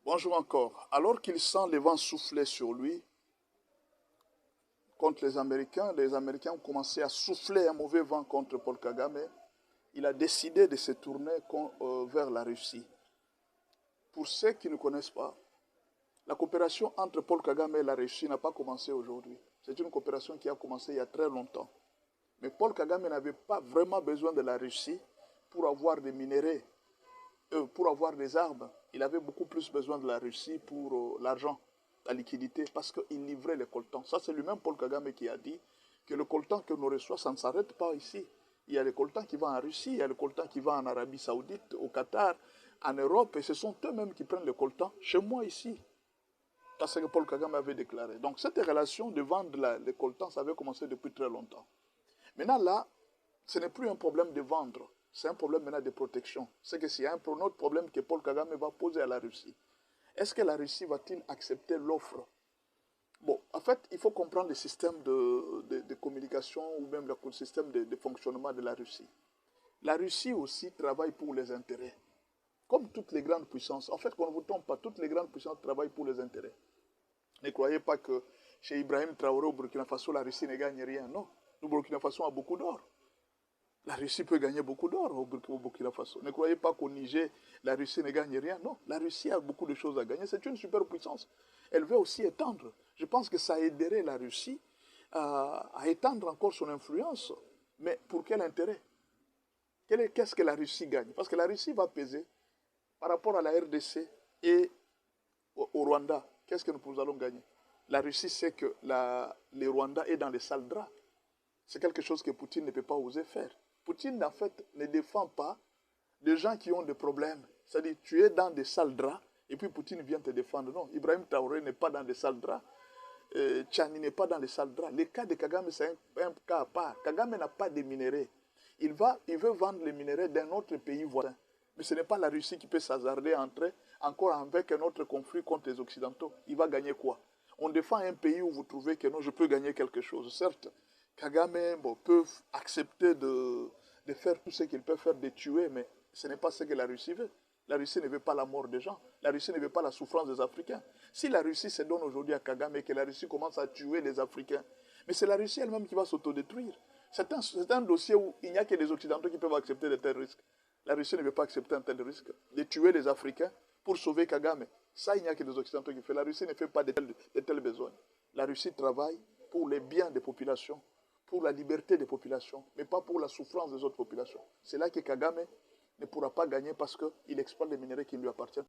Bonjour encore. Alors qu'il sent le vent souffler sur lui contre les Américains ont commencé à souffler un mauvais vent contre Paul Kagame. Il a décidé de se tourner vers la Russie. Pour ceux qui ne connaissent pas, la coopération entre Paul Kagame et la Russie n'a pas commencé aujourd'hui. C'est une coopération qui a commencé il y a très longtemps. Mais Paul Kagame n'avait pas vraiment besoin de la Russie pour avoir des minéraux, pour avoir des armes. Il avait beaucoup plus besoin de la Russie pour l'argent, la liquidité, parce qu'il livrait les coltans. Ça, c'est lui-même Paul Kagame qui a dit que le coltan que nous reçoit, ça ne s'arrête pas ici. Il y a le coltan qui va en Russie, il y a le coltan qui va en Arabie Saoudite, au Qatar, en Europe, et ce sont eux-mêmes qui prennent le coltan chez moi ici. C'est ce que Paul Kagame avait déclaré. Donc cette relation de vendre les coltans, ça avait commencé depuis très longtemps. Maintenant là, ce n'est plus un problème de vendre, c'est un problème maintenant de protection. C'est que s'il y a un autre problème que Paul Kagame va poser à la Russie, est-ce que la Russie va-t-il accepter l'offre? Bon, en fait, il faut comprendre le système de communication ou même le système de fonctionnement de la Russie. La Russie aussi travaille pour les intérêts. Comme toutes les grandes puissances. En fait, qu'on ne vous trompe pas, toutes les grandes puissances travaillent pour les intérêts. Ne croyez pas que chez Ibrahim Traoré au Burkina Faso, la Russie ne gagne rien. Non, le Burkina Faso a beaucoup d'or. La Russie peut gagner beaucoup d'or au Burkina Faso. Ne croyez pas qu'au Niger, la Russie ne gagne rien. Non, la Russie a beaucoup de choses à gagner. C'est une superpuissance. Elle veut aussi étendre. Je pense que ça aiderait la Russie à étendre encore son influence. Mais pour quel intérêt? Qu'est-ce que la Russie gagne? Parce que la Russie va peser par rapport à la RDC et au Rwanda. Qu'est-ce que nous allons gagner? La Russie sait que le Rwanda est dans les sales draps. C'est quelque chose que Poutine ne peut pas oser faire. Poutine, en fait, ne défend pas des gens qui ont des problèmes. C'est-à-dire, tu es dans des sales draps, et puis Poutine vient te défendre. Non, Ibrahim Traoré n'est pas dans des sales draps. Tchani n'est pas dans les sales draps. Le cas de Kagame, c'est un cas à part. Kagame n'a pas de minéraux. Il veut vendre les minéraux d'un autre pays voisin. Mais ce n'est pas la Russie qui peut s'hasarder à entrer encore avec un autre conflit contre les Occidentaux. Il va gagner quoi? On défend un pays où vous trouvez que non, je peux gagner quelque chose. Certes, Kagame peut accepter de faire tout ce qu'il peut faire, de tuer, mais ce n'est pas ce que la Russie veut. La Russie ne veut pas la mort des gens. La Russie ne veut pas la souffrance des Africains. Si la Russie se donne aujourd'hui à Kagame et que la Russie commence à tuer les Africains, mais c'est la Russie elle-même qui va s'autodétruire. C'est un dossier où il n'y a que les Occidentaux qui peuvent accepter de tels risques. La Russie ne veut pas accepter un tel risque de tuer les Africains pour sauver Kagame. Ça, il n'y a que les Occidentaux qui font. La Russie ne fait pas de tels besoins. La Russie travaille pour les biens des populations, pour la liberté des populations, mais pas pour la souffrance des autres populations. C'est là que Kagame ne pourra pas gagner parce qu'il exploite les minéraux qui lui appartiennent.